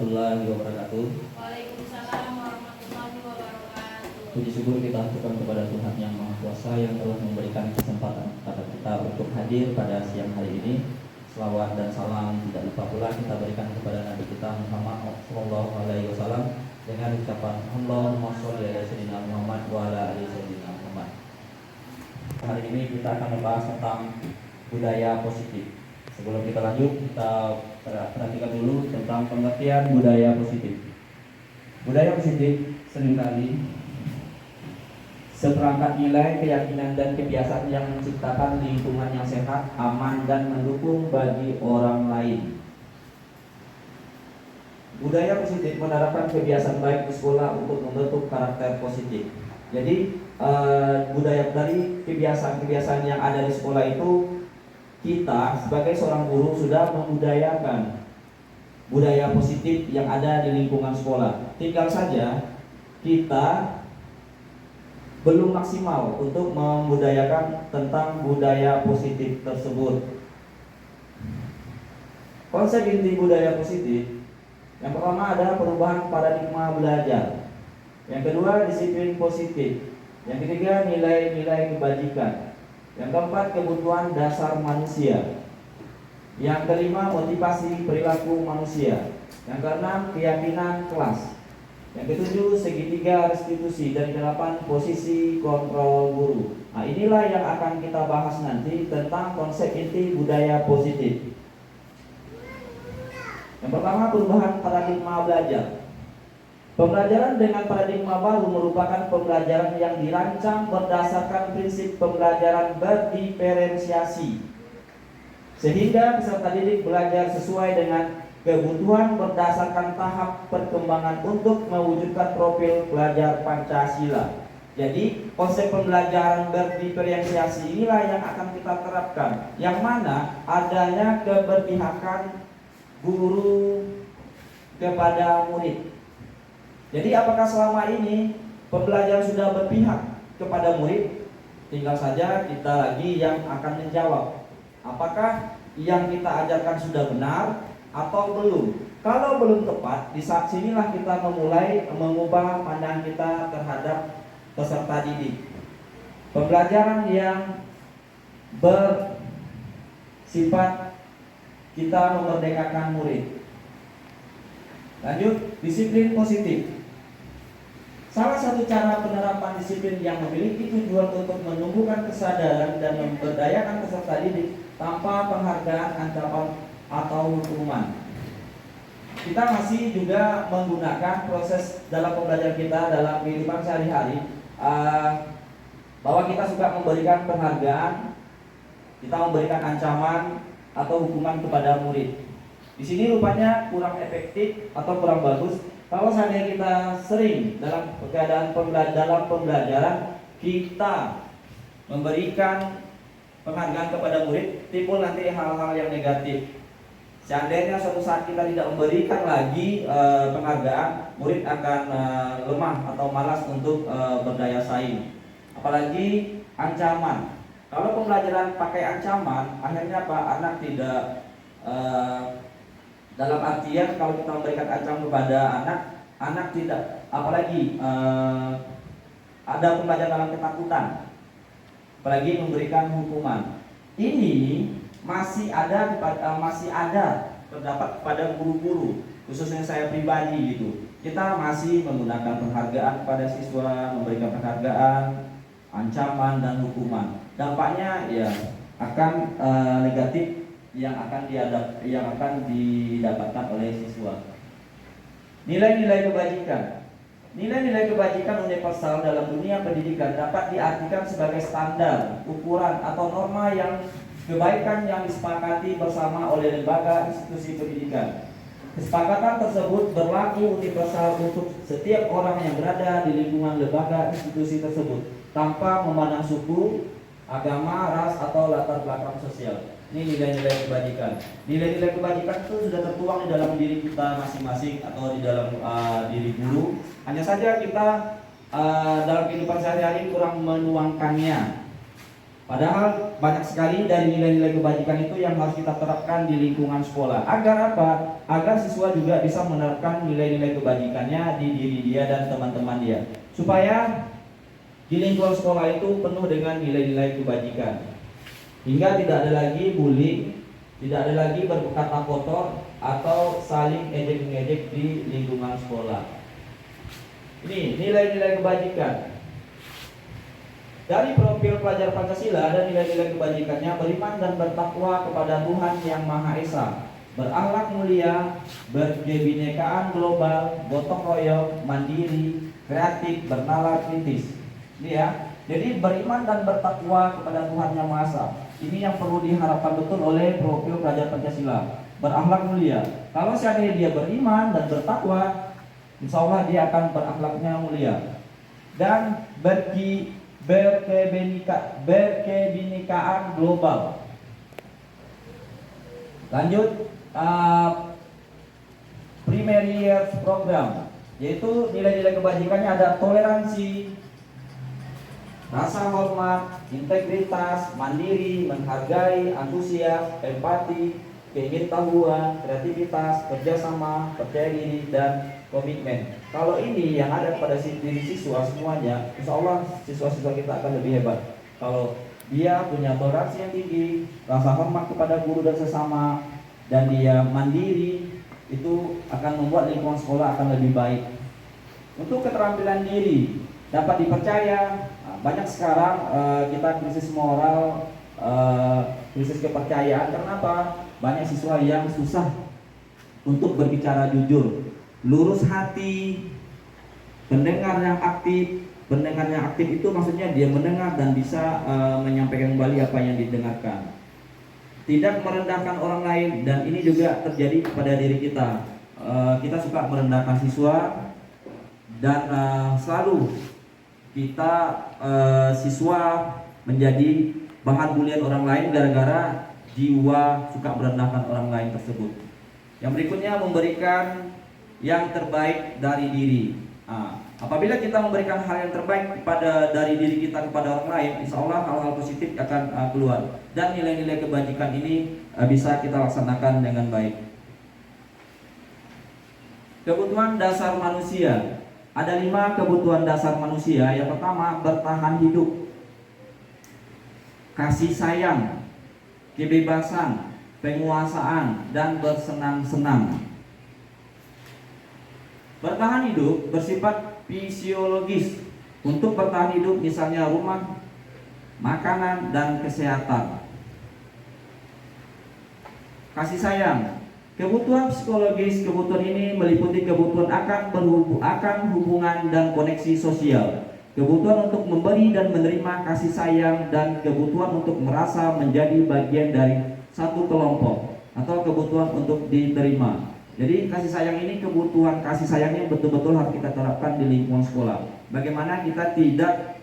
warahmatullahi wabarakatuh. Waalaikumsalam warahmatullahi wabarakatuh. Puji syukur kita haturkan kepada Tuhan Yang Maha Kuasa yang telah memberikan kesempatan kepada kita untuk hadir pada siang hari ini. Selawat dan salam tidak lupa pula kita berikan kepada Nabi kita Muhammad sallallahu alaihi wasallam dengan ucapan Allahumma sholli ala sayyidina Muhammad wa ala ali sayyidina Muhammad. Hari ini kita akan membahas tentang budaya positif. Sebelum kita lanjut, kita perhatikan dulu tentang pengertian budaya positif. Budaya positif seringkali seperangkat nilai, keyakinan, dan kebiasaan yang menciptakan lingkungan yang sehat, aman, dan mendukung bagi orang lain. Budaya positif menerapkan kebiasaan baik di sekolah untuk membentuk karakter positif. Jadi budaya dari kebiasaan-kebiasaan yang ada di sekolah itu, kita sebagai seorang guru sudah membudayakan budaya positif yang ada di lingkungan sekolah. Tinggal saja kita belum maksimal untuk membudayakan tentang budaya positif tersebut. Konsep inti budaya positif, yang pertama ada perubahan paradigma belajar. Yang kedua, disiplin positif. Yang ketiga, nilai-nilai kebajikan. Yang keempat, kebutuhan dasar manusia. Yang kelima, motivasi perilaku manusia. Yang keenam, keyakinan kelas. Yang ketujuh, segitiga restitusi. Dan kedelapan, posisi kontrol guru. Nah, inilah yang akan kita bahas nanti tentang konsep inti budaya positif. Yang pertama, perubahan paradigma belajar. Pembelajaran dengan paradigma baru merupakan pembelajaran yang dirancang berdasarkan prinsip pembelajaran berdiferensiasi, sehingga peserta didik belajar sesuai dengan kebutuhan berdasarkan tahap perkembangan untuk mewujudkan profil pelajar Pancasila. Jadi konsep pembelajaran berdiferensiasi inilah yang akan kita terapkan, yang mana adanya keberpihakan guru kepada murid. Jadi apakah selama ini pembelajaran sudah berpihak kepada murid? Tinggal saja kita lagi yang akan menjawab. Apakah yang kita ajarkan sudah benar atau belum? Kalau belum tepat, di saat sinilah kita memulai mengubah pandangan kita terhadap peserta didik. Pembelajaran yang bersifat kita memerdekakan murid. Lanjut, disiplin positif. Salah satu cara penerapan disiplin yang memiliki tujuan untuk menumbuhkan kesadaran dan memberdayakan peserta didik tanpa penghargaan, ancaman, atau hukuman. Kita masih juga menggunakan proses dalam pembelajaran kita dalam kehidupan sehari-hari, bahwa kita suka memberikan penghargaan, kita memberikan ancaman atau hukuman kepada murid. Di sini rupanya kurang efektif atau kurang bagus. Kalau seandainya kita sering dalam keadaan dalam pembelajaran kita memberikan penghargaan kepada murid, timbul nanti hal-hal yang negatif. Seandainya suatu saat kita tidak memberikan lagi penghargaan, murid akan lemah atau malas untuk berdaya saing. Apalagi ancaman. Kalau pembelajaran pakai ancaman, akhirnya Pak anak tidak dalam artian kalau kita memberikan ancaman kepada anak tidak, apalagi ada pembelajaran dalam ketakutan, apalagi memberikan hukuman. Ini masih ada terdapat pada guru-guru, khususnya saya pribadi gitu. Kita masih menggunakan penghargaan kepada siswa, memberikan penghargaan, ancaman dan hukuman. Dampaknya ya akan negatif yang akan didapatkan oleh siswa. Nilai-nilai kebajikan. Nilai-nilai kebajikan universal dalam dunia pendidikan dapat diartikan sebagai standar, ukuran atau norma yang kebaikan yang disepakati bersama oleh lembaga institusi pendidikan. Kesepakatan tersebut berlaku universal untuk setiap orang yang berada di lingkungan lembaga institusi tersebut, tanpa memandang suku, agama, ras atau latar belakang sosial. Ini nilai-nilai kebajikan. Nilai-nilai kebajikan itu sudah tertuang di dalam diri kita masing-masing atau di dalam diri guru. Hanya saja kita dalam kehidupan sehari-hari kurang menuangkannya. Padahal banyak sekali dari nilai-nilai kebajikan itu yang harus kita terapkan di lingkungan sekolah. Agar apa? Agar siswa juga bisa menerapkan nilai-nilai kebajikannya di diri dia dan teman-teman dia. Supaya di lingkungan sekolah itu penuh dengan nilai-nilai kebajikan. Hingga tidak ada lagi bullying, tidak ada lagi berkata kotor atau saling ejek-mengejek di lingkungan sekolah. Ini nilai-nilai kebajikan. Dari profil pelajar Pancasila ada nilai-nilai kebajikannya: beriman dan bertakwa kepada Tuhan Yang Maha Esa, berakhlak mulia, berkebinekaan global, gotong royong, mandiri, kreatif, bernalar kritis. Ini ya. Jadi beriman dan bertakwa kepada Tuhan Yang Maha Esa. Ini yang perlu diharapkan betul oleh profil pelajar Pancasila. Berakhlak mulia. Kalau seandainya dia beriman dan bertakwa, insya Allah dia akan berakhlaknya mulia. Dan berkebinekaan global. Lanjut, primary years program, yaitu nilai-nilai kebajikannya ada toleransi, rasa hormat, integritas, mandiri, menghargai, antusias, empati, keingintahuan, kreativitas, kerjasama, percaya diri, dan komitmen. Kalau ini yang ada pada diri siswa semuanya, insya Allah siswa-siswa kita akan lebih hebat. Kalau dia punya toleransi yang tinggi, rasa hormat kepada guru dan sesama, dan dia mandiri, itu akan membuat lingkungan sekolah akan lebih baik. Untuk keterampilan diri, dapat dipercaya. Banyak sekarang kita krisis moral, krisis kepercayaan. Kenapa? Banyak siswa yang susah untuk berbicara jujur, lurus hati, pendengar yang aktif. Pendengar yang aktif itu maksudnya dia mendengar dan bisa menyampaikan kembali apa yang didengarkan. Tidak merendahkan orang lain, dan ini juga terjadi pada diri kita. Kita suka merendahkan siswa, dan selalu kita siswa menjadi bahan bulian orang lain gara-gara jiwa suka merendahkan orang lain tersebut. Yang berikutnya, memberikan yang terbaik dari diri. Apabila kita memberikan hal yang terbaik dari diri kita kepada orang lain, insya Allah hal-hal positif akan keluar, dan nilai-nilai kebajikan ini bisa kita laksanakan dengan baik. Kebutuhan dasar manusia. Ada 5 kebutuhan dasar manusia. Yang pertama, bertahan hidup, kasih sayang, kebebasan, penguasaan, dan bersenang-senang. Bertahan hidup bersifat fisiologis. Untuk bertahan hidup misalnya rumah, makanan, dan kesehatan. Kasih sayang, kebutuhan psikologis. Kebutuhan ini meliputi kebutuhan akan hubungan dan koneksi sosial, kebutuhan untuk memberi dan menerima kasih sayang, dan kebutuhan untuk merasa menjadi bagian dari satu kelompok atau kebutuhan untuk diterima. Jadi kasih sayang ini, kebutuhan kasih sayangnya betul-betul harus kita terapkan di lingkungan sekolah. Bagaimana kita tidak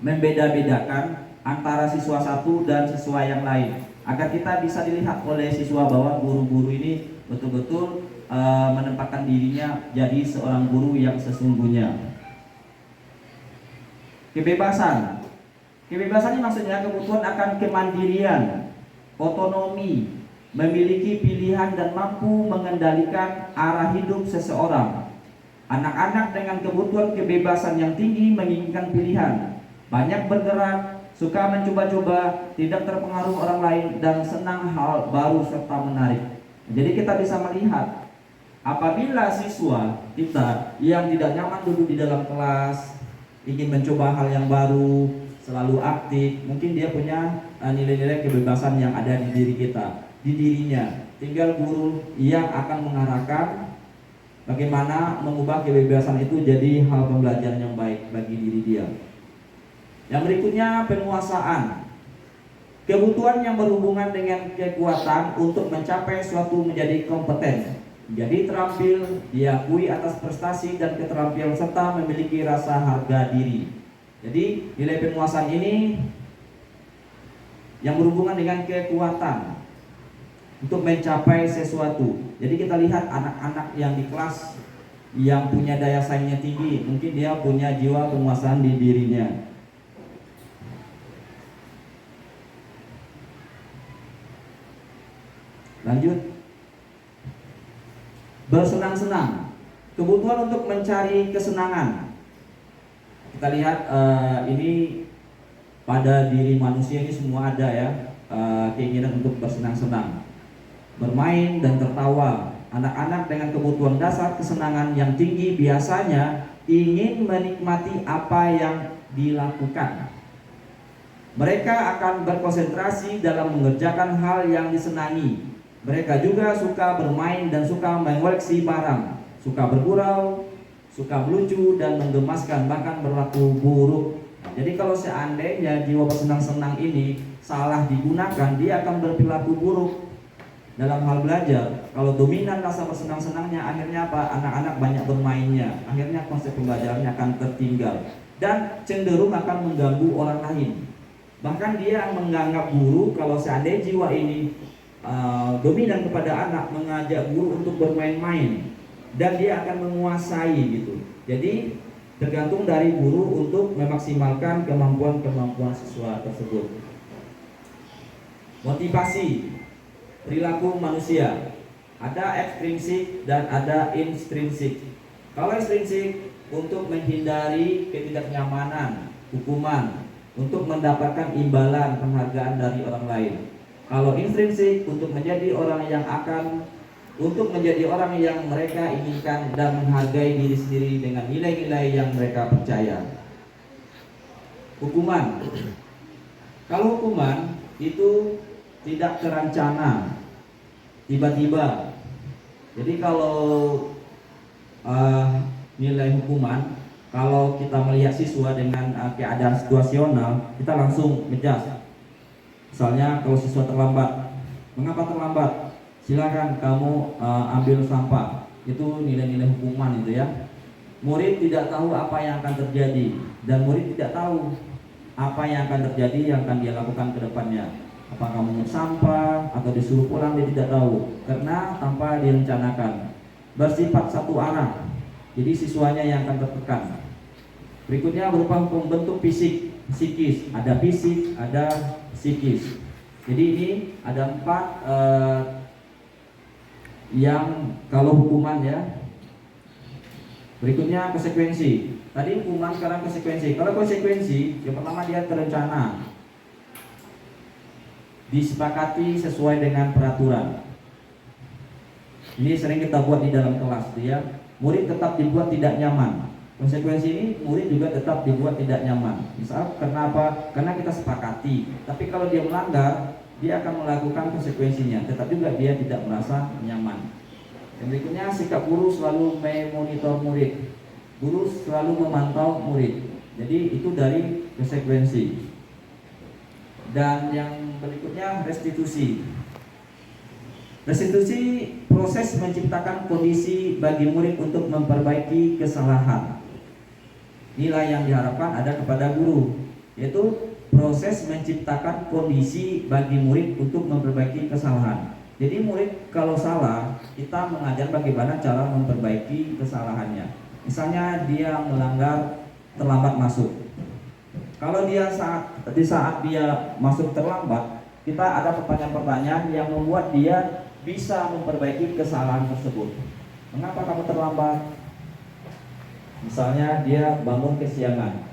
membeda-bedakan antara siswa satu dan siswa yang lain, agar kita bisa dilihat oleh siswa bahwa guru-guru ini betul-betul menempatkan dirinya jadi seorang guru yang sesungguhnya. Kebebasan. Kebebasan ini maksudnya kebutuhan akan kemandirian, otonomi, memiliki pilihan dan mampu mengendalikan arah hidup seseorang. Anak-anak dengan kebutuhan kebebasan yang tinggi menginginkan pilihan, banyak bergerak, suka mencoba-coba, tidak terpengaruh orang lain, dan senang hal baru serta menarik. Jadi kita bisa melihat, apabila siswa kita yang tidak nyaman duduk di dalam kelas, ingin mencoba hal yang baru, selalu aktif, mungkin dia punya nilai-nilai kebebasan yang ada di diri kita, di dirinya. Tinggal guru yang akan mengarahkan bagaimana mengubah kebebasan itu jadi hal pembelajaran yang baik bagi diri dia. Yang berikutnya, penguasaan. Kebutuhan yang berhubungan dengan kekuatan untuk mencapai suatu menjadi kompeten, jadi terampil, diakui atas prestasi dan keterampilan, serta memiliki rasa harga diri. Jadi nilai penguasaan ini yang berhubungan dengan kekuatan untuk mencapai sesuatu. Jadi kita lihat anak-anak yang di kelas yang punya daya saingnya tinggi, mungkin dia punya jiwa penguasaan di dirinya. Lanjut. Bersenang-senang. Kebutuhan untuk mencari kesenangan. Kita lihat ini pada diri manusia ini semua ada ya, keinginan untuk bersenang-senang, bermain dan tertawa. Anak-anak dengan kebutuhan dasar kesenangan yang tinggi biasanya ingin menikmati apa yang dilakukan. Mereka akan berkonsentrasi dalam mengerjakan hal yang disenangi. Mereka juga suka bermain dan suka mengoleksi barang, suka bergurau, suka melucu dan menggemaskan, bahkan berlaku buruk. Jadi kalau seandainya jiwa bersenang-senang ini salah digunakan, dia akan berperilaku buruk dalam hal belajar. Kalau dominan rasa bersenang-senangnya, akhirnya apa? Anak-anak banyak bermainnya, akhirnya konsep pembelajarannya akan tertinggal dan cenderung akan mengganggu orang lain. Bahkan dia menganggap guru, kalau seandainya jiwa ini dominan kepada anak, mengajak guru untuk bermain-main, dan dia akan menguasai gitu. Jadi tergantung dari guru untuk memaksimalkan kemampuan siswa tersebut. Motivasi perilaku manusia, ada ekstrinsik dan ada intrinsik. Kalau ekstrinsik untuk menghindari ketidaknyamanan, hukuman, untuk mendapatkan imbalan penghargaan dari orang lain. Kalau intrinsik untuk menjadi orang yang mereka inginkan dan menghargai diri sendiri dengan nilai-nilai yang mereka percaya. Hukuman. Kalau hukuman itu tidak terencana, tiba-tiba. Jadi kalau nilai hukuman, kalau kita melihat siswa dengan keadaan situasional, kita langsung ngejudge. Misalnya kalau siswa terlambat, mengapa terlambat? Silakan kamu ambil sampah. Itu nilai-nilai hukuman itu ya. Murid tidak tahu apa yang akan terjadi, dan murid tidak tahu apa yang akan terjadi, yang akan dia lakukan ke depannya. Apakah mengut sampah atau disuruh pulang, dia tidak tahu karena tanpa direncanakan. Bersifat satu arah. Jadi siswanya yang akan tertekan. Berikutnya berupa pembentuk fisik, psikis. Ada fisik, ada psikis. Jadi ini ada 4 yang kalau hukuman ya. Berikutnya konsekuensi. Tadi hukuman, sekarang konsekuensi. Kalau konsekuensi, yang pertama dia terencana, disepakati sesuai dengan peraturan. Ini sering kita buat di dalam kelas ya. Murid tetap dibuat tidak nyaman. Konsekuensi ini murid juga tetap dibuat tidak nyaman. Misal kenapa? Karena kita sepakati. Tapi kalau dia melanggar, dia akan melakukan konsekuensinya, tetap juga dia tidak merasa nyaman. Yang berikutnya, sikap guru selalu memonitor murid. Guru selalu memantau murid. Jadi itu dari konsekuensi. Dan yang berikutnya, restitusi. Restitusi proses menciptakan kondisi bagi murid untuk memperbaiki kesalahan. Nilai yang diharapkan ada kepada guru, yaitu proses menciptakan kondisi bagi murid untuk memperbaiki kesalahan. Jadi murid kalau salah, kita mengajar bagaimana cara memperbaiki kesalahannya. Misalnya dia melanggar, terlambat masuk. Kalau dia di saat dia masuk terlambat, kita ada pertanyaan-pertanyaan yang membuat dia bisa memperbaiki kesalahan tersebut. Mengapa kamu terlambat? Misalnya dia bangun kesiangan.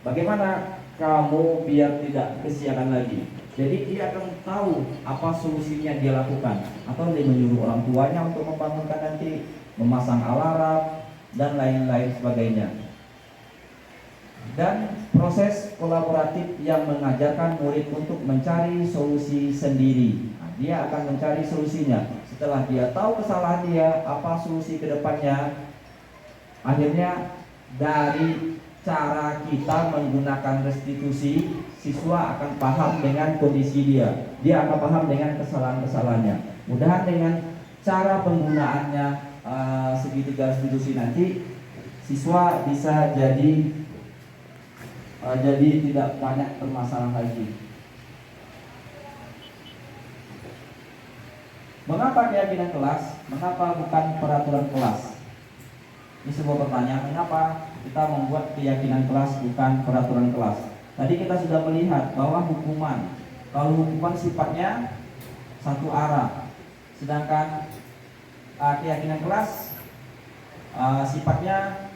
Bagaimana kamu biar tidak kesiangan lagi? Jadi dia akan tahu apa solusinya dia lakukan. Atau dia menyuruh orang tuanya untuk membangunkan nanti, memasang alarm, dan lain-lain sebagainya. Dan proses kolaboratif yang mengajarkan murid untuk mencari solusi sendiri. Nah, dia akan mencari solusinya. Setelah dia tahu kesalahan dia, apa solusi ke depannya, akhirnya dari cara kita menggunakan restitusi, siswa akan paham dengan kondisi dia. Dia akan paham dengan kesalahan-kesalahannya. Mudahan dengan cara penggunaannya segitiga restitusi nanti, siswa bisa jadi tidak banyak permasalahan lagi. Mengapa keyakinan kelas? Mengapa bukan peraturan kelas? Ini sebuah pertanyaan, mengapa kita membuat keyakinan kelas bukan peraturan kelas? Tadi kita sudah melihat bahwa hukuman, kalau hukuman sifatnya satu arah, Sedangkan keyakinan kelas sifatnya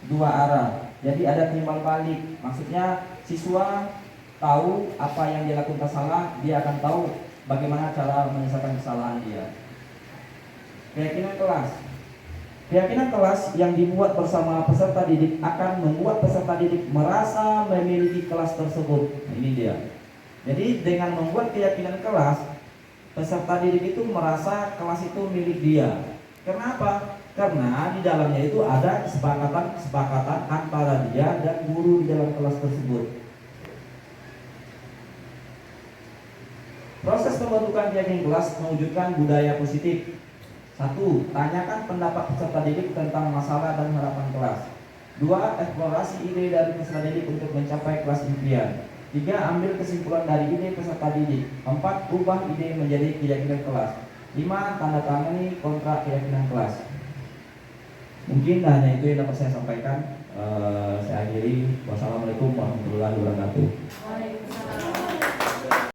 dua arah. Jadi ada timbal balik. Maksudnya siswa tahu apa yang dia lakukan salah, dia akan tahu bagaimana cara menyelesaikan kesalahan dia. Keyakinan kelas. Keyakinan kelas yang dibuat bersama peserta didik akan membuat peserta didik merasa memiliki kelas tersebut. Nah, ini dia. Jadi dengan membuat keyakinan kelas, peserta didik itu merasa kelas itu milik dia. Kenapa? Karena di dalamnya itu ada kesepakatan antara dia dan guru di dalam kelas tersebut. Proses pembentukan keyakinan kelas mewujudkan budaya positif. 1. Tanyakan pendapat peserta didik tentang masalah dan harapan kelas. 2. Eksplorasi ide dari peserta didik untuk mencapai kelas impian. 3. Ambil kesimpulan dari ide peserta didik. 4. Ubah ide menjadi keyakinan kelas. 5. Tanda tangani kontrak keyakinan kelas. Mungkin hanya itu yang dapat saya sampaikan. Saya akhiri. Wassalamualaikum warahmatullahi wabarakatuh. Waalaikumsalam.